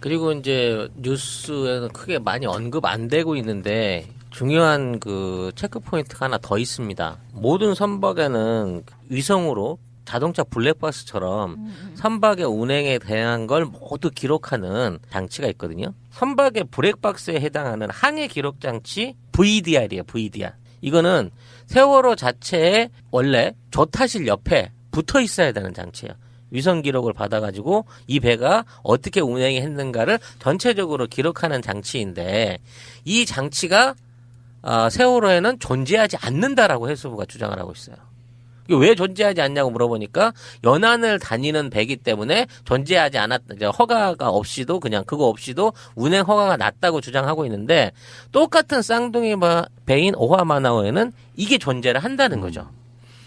그리고 이제 뉴스에는 크게 많이 언급 안 되고 있는데 중요한 그 체크 포인트가 하나 더 있습니다. 모든 선박에는 위성으로 자동차 블랙박스처럼 선박의 운행에 대한 걸 모두 기록하는 장치가 있거든요. 선박의 블랙박스에 해당하는 항해 기록 장치 VDR이에요. VDR. 이거는 세월호 자체에 원래 조타실 옆에 붙어 있어야 되는 장치예요. 위성 기록을 받아가지고 이 배가 어떻게 운행이 했는가를 전체적으로 기록하는 장치인데 이 장치가 세월호에는 존재하지 않는다라고 해수부가 주장을 하고 있어요. 왜 존재하지 않냐고 물어보니까 연안을 다니는 배기 때문에 존재하지 않았다. 허가가 없이도 그냥 그거 없이도 운행 허가가 났다고 주장하고 있는데 똑같은 쌍둥이 배인 오하마나호에는 이게 존재를 한다는 거죠.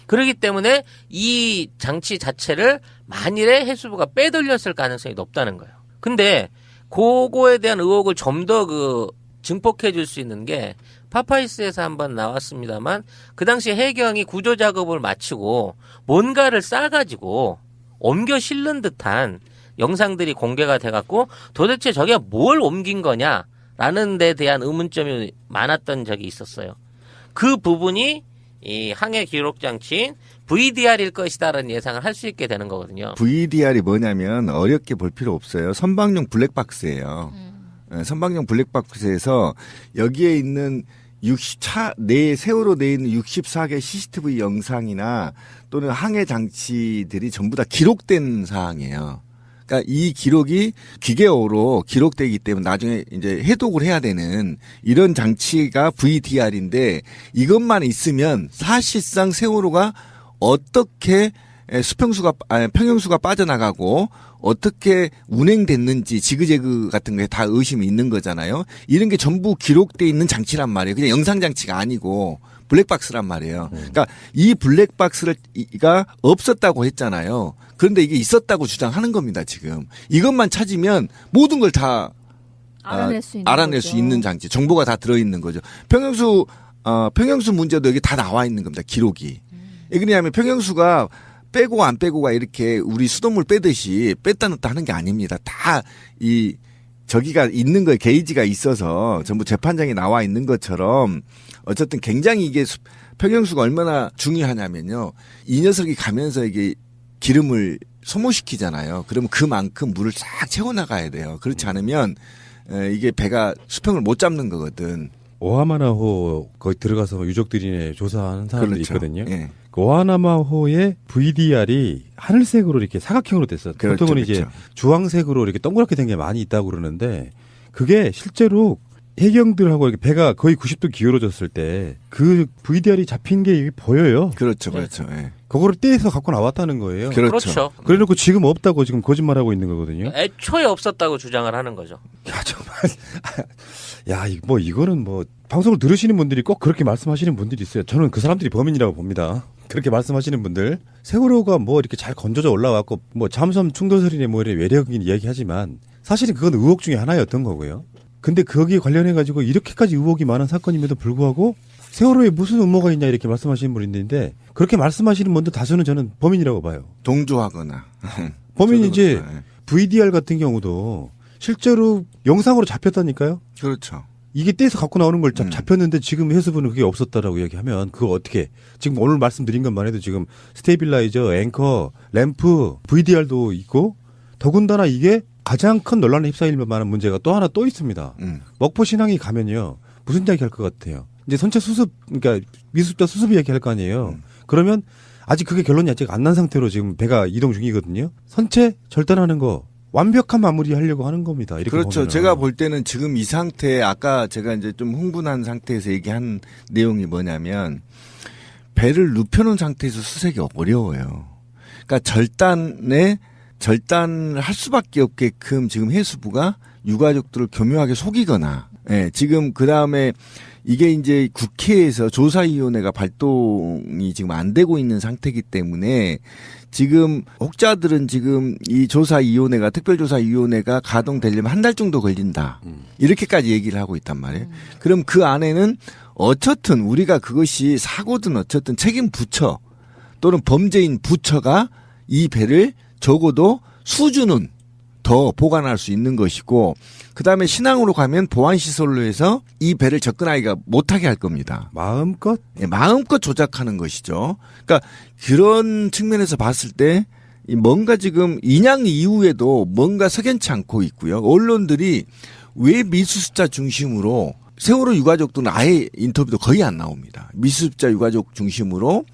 그렇기 때문에 이 장치 자체를 만일에 해수부가 빼돌렸을 가능성이 높다는 거예요. 근데 그거에 대한 의혹을 좀 더 증폭해 줄 수 있는 게 파파이스에서 한번 나왔습니다만 그 당시 해경이 구조 작업을 마치고 뭔가를 싸가지고 옮겨 실는 듯한 영상들이 공개가 돼갖고 도대체 저게 뭘 옮긴 거냐라는 데 대한 의문점이 많았던 적이 있었어요. 그 부분이 이 항해 기록 장치인 VDR일 것이다라는 예상을 할 수 있게 되는 거거든요. VDR이 뭐냐면 어렵게 볼 필요 없어요. 선박용 블랙박스예요. 선박용 블랙박스에서 여기에 있는 세월호 내에 있는 64개 CCTV 영상이나 또는 항해 장치들이 전부 다 기록된 사항이에요. 그러니까 이 기록이 기계어로 기록되기 때문에 나중에 이제 해독을 해야 되는 이런 장치가 VDR인데 이것만 있으면 사실상 세월호가 어떻게 평형수가 빠져나가고 어떻게 운행됐는지 지그재그 같은 게 다 의심이 있는 거잖아요. 이런 게 전부 기록돼 있는 장치란 말이에요. 그냥 영상 장치가 아니고 블랙박스란 말이에요. 그러니까 이 블랙박스가 없었다고 했잖아요. 그런데 이게 있었다고 주장하는 겁니다, 지금. 이것만 찾으면 모든 걸 다 알아낼 수 있는 장치, 정보가 다 들어있는 거죠. 평형수 문제도 여기 다 나와 있는 겁니다, 기록이. 왜 그러냐면 평형수가 빼고 안 빼고가 이렇게 우리 수돗물 빼듯이 뺐다 넣었다 하는 게 아닙니다. 다 저기가 있는 거에 게이지가 있어서 전부 재판장에 나와 있는 것처럼 어쨌든 굉장히 이게 평형수가 얼마나 중요하냐면요. 이 녀석이 가면서 이게 기름을 소모시키잖아요. 그러면 그만큼 물을 싹 채워나가야 돼요. 그렇지 않으면 이게 배가 수평을 못 잡는 거거든. 오하마나호 거기 들어가서 유족들이 조사하는 사람들이 그렇죠. 있거든요. 예. 그 오하마나호의 VDR이 하늘색으로 이렇게 사각형으로 됐어요. 그렇죠, 보통은 그렇죠. 이제 주황색으로 이렇게 동그랗게 된 게 많이 있다고 그러는데 그게 실제로 해경들하고 이렇게 배가 거의 90도 기울어졌을 때 그 VDR이 잡힌 게 이게 보여요. 그렇죠, 그렇죠. 예. 그거를 떼서 갖고 나왔다는 거예요. 그렇죠. 그래놓고 지금 없다고 지금 거짓말하고 있는 거거든요. 애초에 없었다고 주장을 하는 거죠. 야 정말 이거는 방송을 들으시는 분들이 꼭 그렇게 말씀하시는 분들이 있어요. 저는 그 사람들이 범인이라고 봅니다. 그렇게 말씀하시는 분들 세월호가 이렇게 잘 건져져 올라왔고 잠수함 충돌설이네 이런 외력인 이야기하지만 사실은 그건 의혹 중에 하나였던 거고요. 근데 거기에 관련해 가지고 이렇게까지 의혹이 많은 사건임에도 불구하고 세월호에 무슨 음모가 있냐 이렇게 말씀하시는 분이 있는데 그렇게 말씀하시는 분들 다수는 저는 범인이라고 봐요. 동조하거나. 범인이지 VDR 같은 경우도 실제로 영상으로 잡혔다니까요. 그렇죠. 이게 떼서 갖고 나오는 걸 잡혔는데 지금 해수부는 그게 없었다라고 얘기하면 그거 어떻게 지금 오늘 말씀드린 것만 해도 지금 스테이빌라이저, 앵커, 램프, VDR도 있고 더군다나 이게 가장 큰 논란에 휩싸일 만한 문제가 또 하나 또 있습니다. 먹포 신항이 가면요. 무슨 이야기 할 것 같아요. 이제 선체 수습, 그러니까 미수자 수습 이야기 할 거 아니에요. 그러면 아직 그게 결론이 아직 안 난 상태로 지금 배가 이동 중이거든요. 선체 절단하는 거 완벽한 마무리 하려고 하는 겁니다. 이렇게 그렇죠. 보면은. 제가 볼 때는 지금 이 상태, 아까 제가 이제 좀 흥분한 상태에서 얘기한 내용이 뭐냐면 배를 눕혀놓은 상태에서 수색이 어려워요. 그러니까 절단을 할 수밖에 없게끔 지금 해수부가 유가족들을 교묘하게 속이거나, 지금 그 다음에 이게 이제 국회에서 조사위원회가 발동이 지금 안 되고 있는 상태이기 때문에 지금 혹자들은 지금 이 조사위원회가 특별조사위원회가 가동되려면 한 달 정도 걸린다. 이렇게까지 얘기를 하고 있단 말이에요. 그럼 그 안에는 어쨌든 우리가 그것이 사고든 어쨌든 책임 부처 또는 범죄인 부처가 이 배를 적어도 수주는 더 보관할 수 있는 것이고 그다음에 신항으로 가면 보안시설로 해서 이 배를 접근하기가 못하게 할 겁니다. 마음껏? 예, 마음껏 조작하는 것이죠. 그러니까 그런 측면에서 봤을 때 뭔가 지금 인양 이후에도 뭔가 석연치 않고 있고요. 언론들이 왜 미수습자 중심으로 세월호 유가족들은 아예 인터뷰도 거의 안 나옵니다. 미수습자 유가족 중심으로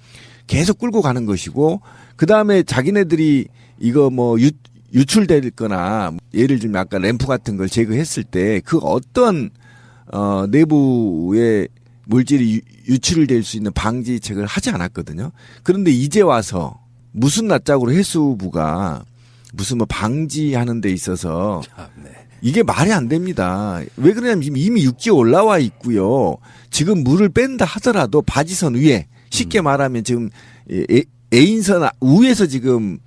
계속 끌고 가는 것이고 그다음에 자기네들이 이거 뭐 유출될 거나 예를 들면 아까 램프 같은 걸 제거했을 때 그 어떤 내부의 물질이 유출될 수 있는 방지책을 하지 않았거든요. 그런데 이제 와서 무슨 낯짝으로 해수부가 무슨 뭐 방지하는 데 있어서 이게 말이 안 됩니다. 왜 그러냐면 지금 이미 육지에 올라와 있고요. 지금 물을 뺀다 하더라도 바지선 위에 쉽게 말하면 지금 A인선 위에서 지금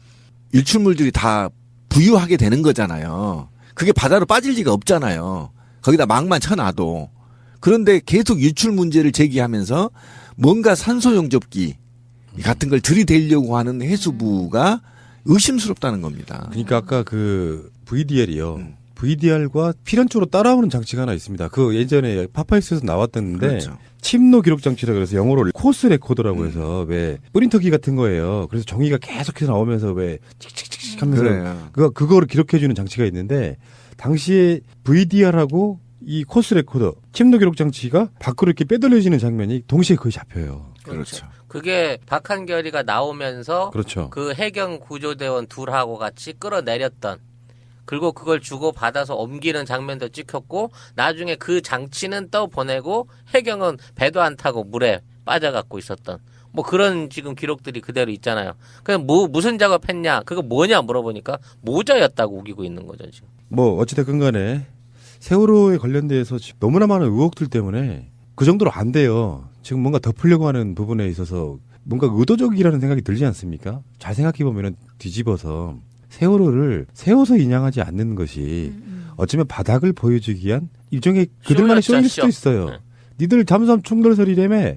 일출물들이 다 부유하게 되는 거잖아요. 그게 바다로 빠질 리가 없잖아요. 거기다 막만 쳐놔도. 그런데 계속 유출 문제를 제기하면서 뭔가 산소 용접기 같은 걸 들이대려고 하는 해수부가 의심스럽다는 겁니다. 그러니까 아까 그 VDR이요. VDR과 필연적으로 따라오는 장치가 하나 있습니다. 그 예전에 파파이스에서 나왔던데 그렇죠. 침노 기록 장치라 그래서 영어로 코스 레코더라고 해서 왜 프린터기 같은 거예요. 그래서 종이가 계속해서 나오면서 왜 칙칙칙 하면서 그래요. 그거를 기록해 주는 장치가 있는데 당시에 VDR하고 이 코스 레코더 침노 기록 장치가 밖으로 이렇게 빼돌려지는 장면이 동시에 거의 잡혀요. 그렇죠. 그게 박한결이가 나오면서 그렇죠. 그 해경 구조대원 둘하고 같이 끌어내렸던 그리고 그걸 주고 받아서 옮기는 장면도 찍혔고 나중에 그 장치는 떠보내고 해경은 배도 안 타고 물에 빠져갖고 있었던 뭐 그런 지금 기록들이 그대로 있잖아요. 그냥 무슨 작업했냐 그거 뭐냐 물어보니까 모자였다고 우기고 있는 거죠 지금. 뭐 어찌됐건 간에 세월호에 관련돼서 너무나 많은 의혹들 때문에 그 정도로 안 돼요. 지금 뭔가 덮으려고 하는 부분에 있어서 뭔가 의도적이라는 생각이 들지 않습니까? 잘 생각해보면 뒤집어서 세월호를 세워서 인양하지 않는 것이 어쩌면 바닥을 보여주기 위한 일종의 그들만의 쇼일 수도 있어요. 네. 니들 잠수함 충돌설이라며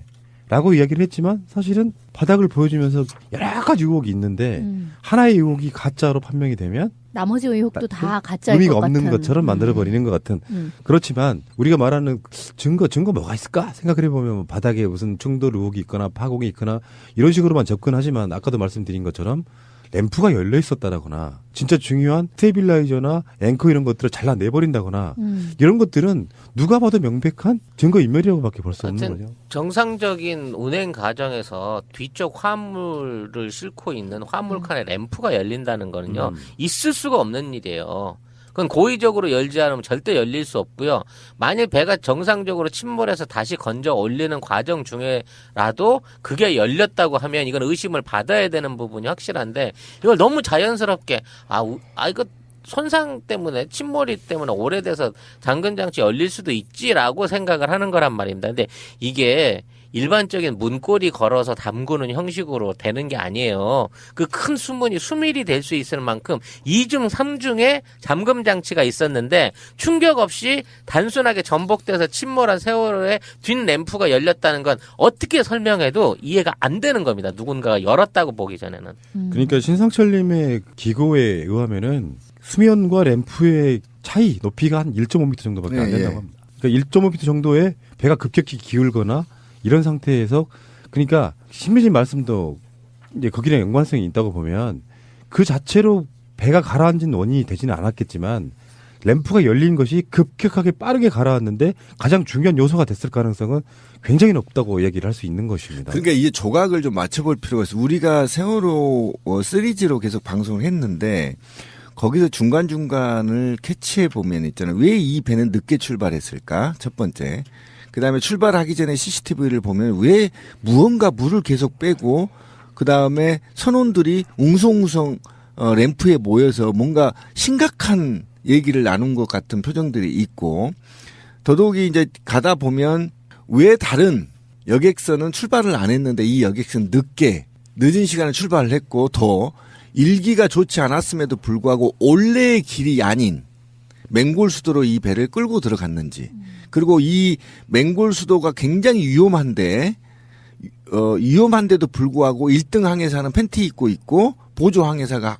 라고 이야기를 했지만 사실은 바닥을 보여주면서 여러 가지 의혹이 있는데 하나의 의혹이 가짜로 판명이 되면 나머지 의혹도 다 가짜일 의미가 것 없는 같은. 것처럼 만들어버리는 것 같은. 그렇지만 우리가 말하는 증거 뭐가 있을까 생각을 해보면 뭐 바닥에 무슨 충돌 의혹이 있거나 파공이 있거나 이런 식으로만 접근하지만 아까도 말씀드린 것처럼 램프가 열려 있었다거나 진짜 중요한 스테빌라이저나 앵커 이런 것들을 잘라내버린다거나 이런 것들은 누가 봐도 명백한 증거인멸이라고밖에 볼 수 없는 하여튼 거죠. 정상적인 운행 과정에서 뒤쪽 화물을 싣고 있는 화물칸에 램프가 열린다는 거는요. 있을 수가 없는 일이에요. 그건 고의적으로 열지 않으면 절대 열릴 수 없고요. 만일 배가 정상적으로 침몰해서 다시 건져 올리는 과정 중에라도 그게 열렸다고 하면 이건 의심을 받아야 되는 부분이 확실한데 이걸 너무 자연스럽게 이거 손상 때문에 침몰이 때문에 오래돼서 잠금 장치 열릴 수도 있지라고 생각을 하는 거란 말입니다. 근데 이게 일반적인 문고리 걸어서 담그는 형식으로 되는 게 아니에요. 그 큰 수문이 수밀이 될 수 있을 만큼 2중, 3중에 잠금 장치가 있었는데 충격 없이 단순하게 전복돼서 침몰한 세월호의 뒷 램프가 열렸다는 건 어떻게 설명해도 이해가 안 되는 겁니다. 누군가가 열었다고 보기 전에는. 그러니까 신상철님의 기고에 의하면은 수면과 램프의 차이 높이가 한 1.5m 정도밖에 안 된다고 합니다. 그러니까 1.5m 정도의 배가 급격히 기울거나 이런 상태에서 그러니까 신미진 말씀도 이제 거기랑 연관성이 있다고 보면 그 자체로 배가 가라앉은 원인이 되지는 않았겠지만 램프가 열린 것이 급격하게 빠르게 가라앉는데 가장 중요한 요소가 됐을 가능성은 굉장히 높다고 얘기를 할 수 있는 것입니다. 그러니까 이게 조각을 좀 맞춰볼 필요가 있어요. 우리가 세월호 시리즈로 계속 방송을 했는데 거기서 중간중간을 캐치해 보면 있잖아요. 왜 이 배는 늦게 출발했을까? 첫 번째. 그다음에 출발하기 전에 CCTV를 보면 왜 무언가 물을 계속 빼고 그다음에 선원들이 웅성웅성 램프에 모여서 뭔가 심각한 얘기를 나눈 것 같은 표정들이 있고 더더욱이 이제 가다 보면 왜 다른 여객선은 출발을 안 했는데 이 여객선 늦은 시간에 출발을 했고 더 일기가 좋지 않았음에도 불구하고 원래의 길이 아닌 맹골수도로 이 배를 끌고 들어갔는지 그리고 이 맹골수도가 굉장히 위험한데 위험한데도 불구하고 1등 항해사는 팬티 입고 있고 보조 항해사가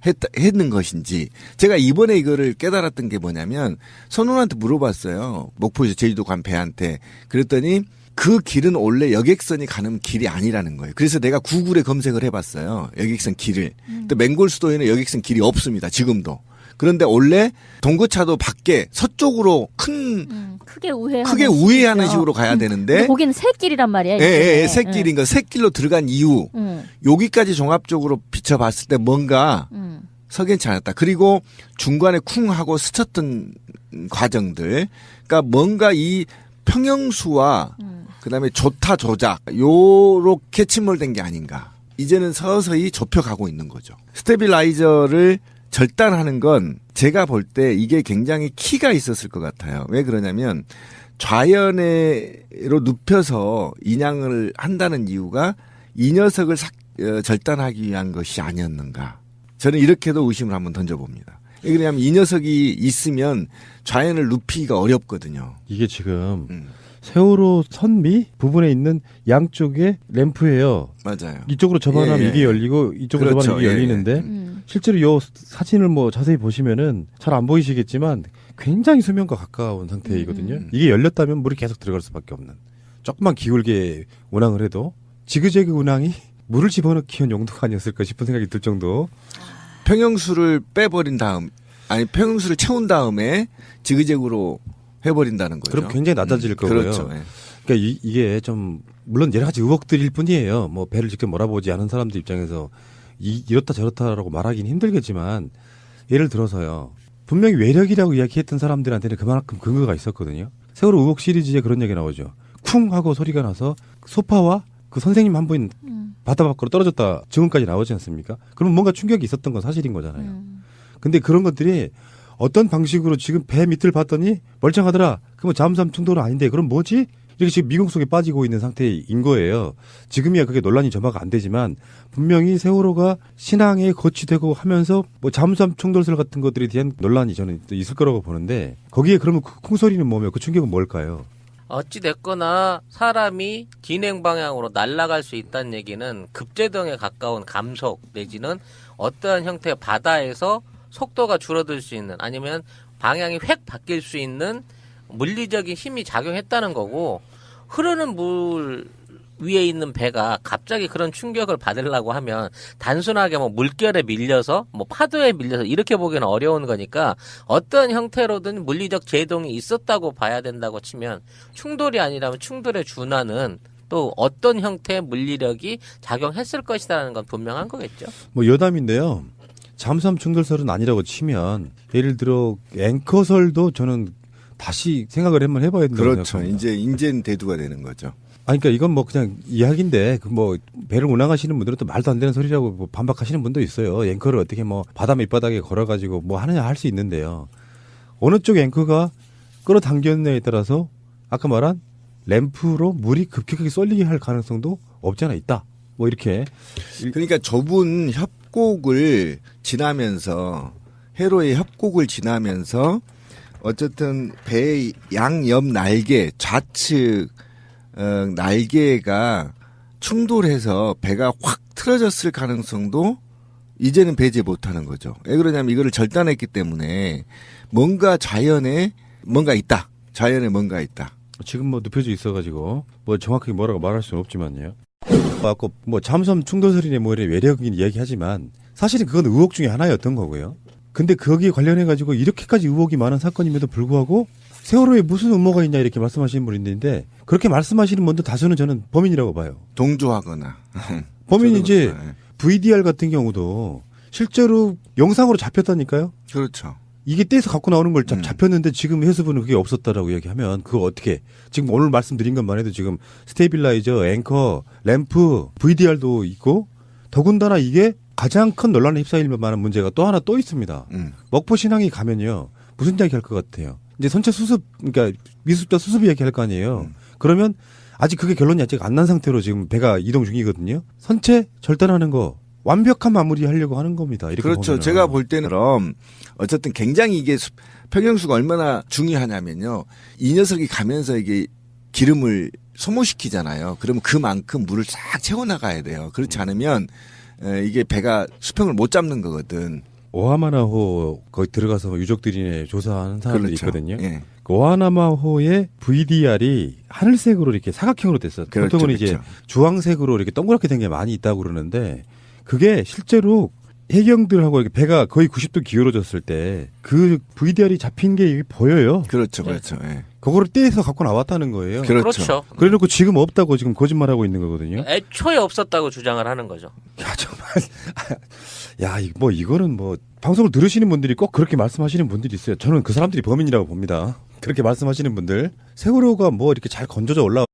했는 것인지. 제가 이번에 이거를 깨달았던 게 뭐냐면 선원한테 물어봤어요. 목포에서 제주도 간 배한테. 그랬더니 그 길은 원래 여객선이 가는 길이 아니라는 거예요. 그래서 내가 구글에 검색을 해봤어요. 여객선 길을. 또 맹골수도에는 여객선 길이 없습니다. 지금도. 그런데 원래 동거차도 밖에 서쪽으로 크게 우회하는, 크게 우회하는 식으로 가야 되는데 근데 거기는 새길이란 말이야. 예, 새길인 거. 새길로 들어간 이유. 여기까지 종합적으로 비춰봤을 때 뭔가 석연치 않았다. 그리고 중간에 쿵 하고 스쳤던 과정들. 그러니까 뭔가 이 평형수와 그다음에 조타 조작 요렇게 침몰된 게 아닌가. 이제는 서서히 좁혀가고 있는 거죠. 스테빌라이저를 절단하는 건 제가 볼 때 이게 굉장히 키가 있었을 것 같아요. 왜 그러냐면 좌연으로 눕혀서 인양을 한다는 이유가 이 녀석을 절단하기 위한 것이 아니었는가. 저는 이렇게도 의심을 한번 던져봅니다. 왜 그러냐면 이 녀석이 있으면 좌연을 눕히기가 어렵거든요. 이게 지금 세월호 선미 부분에 있는 양쪽에 램프예요. 맞아요. 이쪽으로 접안하면 예. 이게 열리고 이쪽으로 그렇죠. 접안하면 이게 예. 열리는데 실제로 요 사진을 뭐 자세히 보시면은 잘 안 보이시겠지만 굉장히 수면과 가까운 상태이거든요. 이게 열렸다면 물이 계속 들어갈 수밖에 없는. 조금만 기울게 운항을 해도 지그재그 운항이 물을 집어넣기 위한 용도가 아니었을까 싶은 생각이 들 정도. 평형수를 빼버린 다음, 아니 평형수를 채운 다음에 지그재그로 해버린다는 거죠. 그럼 굉장히 낮아질 거고요. 그렇죠. 예. 그러니까 이게 좀 물론 여러 가지 의혹들일 뿐이에요. 뭐 배를 직접 몰아보지 않은 사람들 입장에서 이렇다 저렇다라고 말하기는 힘들겠지만 예를 들어서요. 분명히 외력이라고 이야기했던 사람들한테는 그만큼 근거가 있었거든요. 세월호 의혹 시리즈에 그런 얘기 나오죠. 쿵 하고 소리가 나서 소파와 그 선생님 한 분 바다 밖으로 떨어졌다 증언까지 나오지 않습니까? 그럼 뭔가 충격이 있었던 건 사실인 거잖아요. 근데 그런 것들이 어떤 방식으로 지금 배 밑을 봤더니 멀쩡하더라. 그럼 잠수함 충돌은 아닌데 그럼 뭐지? 이렇게 지금 미궁 속에 빠지고 있는 상태인 거예요. 지금이야 그게 논란이 점화가 안 되지만 분명히 세월호가 신항에 거치되고 하면서 뭐 잠수함 충돌설 같은 것들에 대한 논란이 저는 있을 거라고 보는데 거기에 그러면 그 쿵소리는 뭐며 그 충격은 뭘까요? 어찌 됐거나 사람이 진행 방향으로 날아갈 수 있다는 얘기는 급제동에 가까운 감속 내지는 어떠한 형태의 바다에서 속도가 줄어들 수 있는 아니면 방향이 획 바뀔 수 있는 물리적인 힘이 작용했다는 거고 흐르는 물 위에 있는 배가 갑자기 그런 충격을 받으려고 하면 단순하게 뭐 물결에 밀려서 뭐 파도에 밀려서 이렇게 보기는 어려운 거니까 어떤 형태로든 물리적 제동이 있었다고 봐야 된다고 치면 충돌이 아니라면 충돌에 준하는 또 어떤 형태의 물리력이 작용했을 것이라는 건 분명한 거겠죠. 뭐 여담인데요. 잠수함 충돌설은 아니라고 치면 예를 들어 앵커설도 저는 다시 생각을 한번 해봐야 된다고 그렇죠. 생각합니다. 이제는 대두가 되는 거죠. 아니, 그러니까 이건 뭐 그냥 이야기인데 그 뭐 배를 운항하시는 분들은 또 말도 안 되는 소리라고 뭐 반박하시는 분도 있어요. 앵커를 어떻게 뭐 바다 밑바닥에 걸어가지고 뭐 하느냐 할 수 있는데요. 어느 쪽 앵커가 끌어당겼느냐에 따라서 아까 말한 램프로 물이 급격하게 쏠리게 할 가능성도 없지 않아 있다. 뭐 이렇게. 그러니까 좁은 협곡을 지나면서 해로의 협곡을 지나면서 어쨌든 배의 양옆 날개 좌측 날개가 충돌해서 배가 확 틀어졌을 가능성도 이제는 배제 못하는 거죠. 왜 그러냐면 이거를 절단했기 때문에 뭔가 자연에 뭔가 있다. 자연에 뭔가 있다. 지금 뭐 눕혀져 있어가지고 뭐 정확하게 뭐라고 말할 수는 없지만요. 아까 뭐 잠수함 충돌설이네 뭐 이런 외력인 이야기하지만 사실은 그건 의혹 중에 하나였던 거고요. 근데 거기에 관련해가지고 이렇게까지 의혹이 많은 사건임에도 불구하고 세월호에 무슨 음모가 있냐 이렇게 말씀하시는 분이 있는데 그렇게 말씀하시는 분들 다수는 저는 범인이라고 봐요. 동조하거나. 범인이 이제 네. VDR 같은 경우도 실제로 영상으로 잡혔다니까요. 그렇죠. 이게 떼서 갖고 나오는 걸 잡혔는데 지금 해수부는 그게 없었다라고 얘기하면 그거 어떻게 지금 오늘 말씀드린 것만 해도 지금 스테빌라이저, 앵커, 램프, VDR도 있고 더군다나 이게 가장 큰 논란에 휩싸일 만한 문제가 또 하나 또 있습니다. 먹포 신항에 가면요. 무슨 이야기 할 것 같아요. 이제 선체 수습, 그러니까 미수자 수습 이야기 할 거 아니에요. 그러면 아직 그게 결론이 아직 안 난 상태로 지금 배가 이동 중이거든요. 선체 절단하는 거 완벽한 마무리 하려고 하는 겁니다. 이렇게 그렇죠. 보면은. 제가 볼 때는 어쨌든 굉장히 이게 평형수가 얼마나 중요하냐면요. 이 녀석이 가면서 이게 기름을 소모시키잖아요. 그러면 그만큼 물을 싹 채워나가야 돼요. 그렇지 않으면 이게 배가 수평을 못 잡는 거거든. 오하마나호 거기 들어가서 유족들이 조사하는 사람들이 그렇죠. 있거든요. 예. 그 오하마나호의 VDR이 하늘색으로 이렇게 사각형으로 됐어요. 그렇죠, 보통은 이제 그렇죠. 주황색으로 이렇게 동그랗게 된 게 많이 있다고 그러는데 그게 실제로 해경들하고 이렇게 배가 거의 90도 기울어졌을 때 그 VDR이 잡힌 게 이게 보여요. 그렇죠, 그렇죠. 예. 그거를 떼서 갖고 나왔다는 거예요. 그렇죠. 그래놓고 지금 없다고 지금 거짓말하고 있는 거거든요. 애초에 없었다고 주장을 하는 거죠. 야 정말 뭐 이거는 뭐 방송을 들으시는 분들이 꼭 그렇게 말씀하시는 분들이 있어요. 저는 그 사람들이 범인이라고 봅니다. 그렇게 말씀하시는 분들 세월호가 뭐 이렇게 잘 건져져 올라.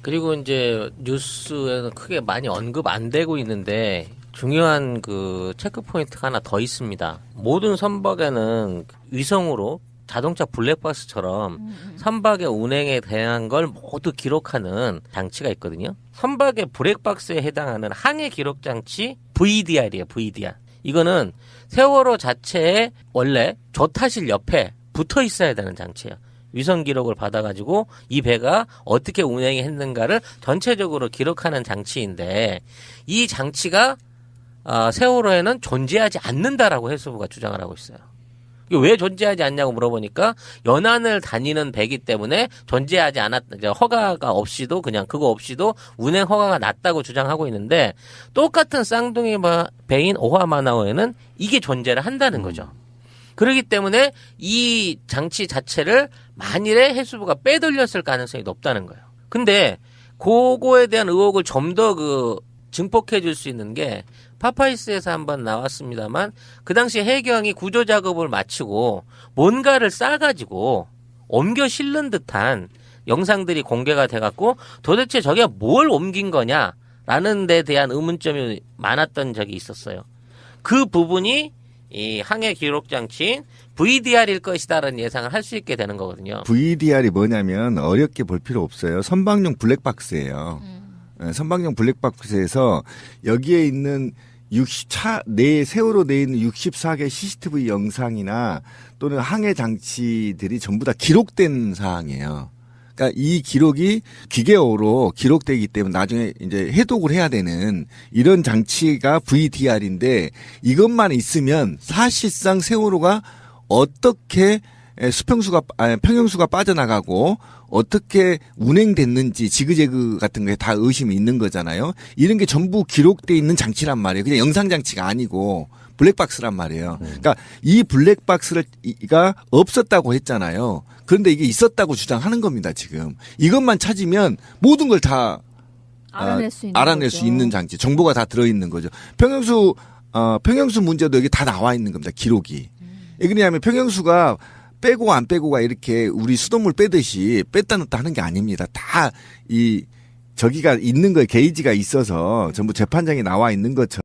그리고 이제 뉴스에는 크게 많이 언급 안 되고 있는데 중요한 그 체크 포인트가 하나 더 있습니다. 모든 선박에는 위성으로 자동차 블랙박스처럼 선박의 운행에 대한 걸 모두 기록하는 장치가 있거든요. 선박의 블랙박스에 해당하는 항해 기록 장치 VDR이에요. VDR. 이거는 세월호 자체에 원래 조타실 옆에 붙어 있어야 되는 장치예요. 위성 기록을 받아가지고 이 배가 어떻게 운행이 했는가를 전체적으로 기록하는 장치인데 이 장치가 세월호에는 존재하지 않는다라고 해수부가 주장을 하고 있어요. 이게 왜 존재하지 않냐고 물어보니까 연안을 다니는 배기 때문에 존재하지 허가가 없이도 그냥 그거 없이도 운행 허가가 났다고 주장하고 있는데 똑같은 쌍둥이 배인 오하마나호에는 이게 존재를 한다는 거죠. 그렇기 때문에 이 장치 자체를 만일에 해수부가 빼돌렸을 가능성이 높다는 거예요. 근데 그거에 대한 의혹을 좀 더 증폭해 줄 수 있는 게 파파이스에서 한번 나왔습니다만 그 당시 해경이 구조 작업을 마치고 뭔가를 싸가지고 옮겨 실는 듯한 영상들이 공개가 돼갖고 도대체 저게 뭘 옮긴 거냐라는 데 대한 의문점이 많았던 적이 있었어요. 그 부분이 이 항해 기록 장치인 VDR일 것이다라는 예상을 할 수 있게 되는 거거든요. VDR이 뭐냐면 어렵게 볼 필요 없어요. 선박용 블랙박스예요. 선박용 블랙박스에서 여기에 있는 세월호 내에 있는 64개 CCTV 영상이나 또는 항해 장치들이 전부 다 기록된 사항이에요. 그러니까 이 기록이 기계어로 기록되기 때문에 나중에 이제 해독을 해야 되는 이런 장치가 VDR인데 이것만 있으면 사실상 세월호가 어떻게 평형수가 빠져나가고 어떻게 운행됐는지 지그재그 같은 게 다 의심이 있는 거잖아요. 이런 게 전부 기록돼 있는 장치란 말이에요. 그냥 영상 장치가 아니고 블랙박스란 말이에요. 그러니까 이 블랙박스가 없었다고 했잖아요. 그런데 이게 있었다고 주장하는 겁니다, 지금. 이것만 찾으면 모든 걸 다 알아낼 수 있는 장치, 정보가 다 들어있는 거죠. 평형수 문제도 여기 다 나와 있는 겁니다, 기록이. 왜 그러냐면 평형수가 빼고 안 빼고가 이렇게 우리 수돗물 빼듯이 뺐다 넣었다 하는 게 아닙니다. 다 저기가 있는 거에 게이지가 있어서 전부 재판장에 나와 있는 것처럼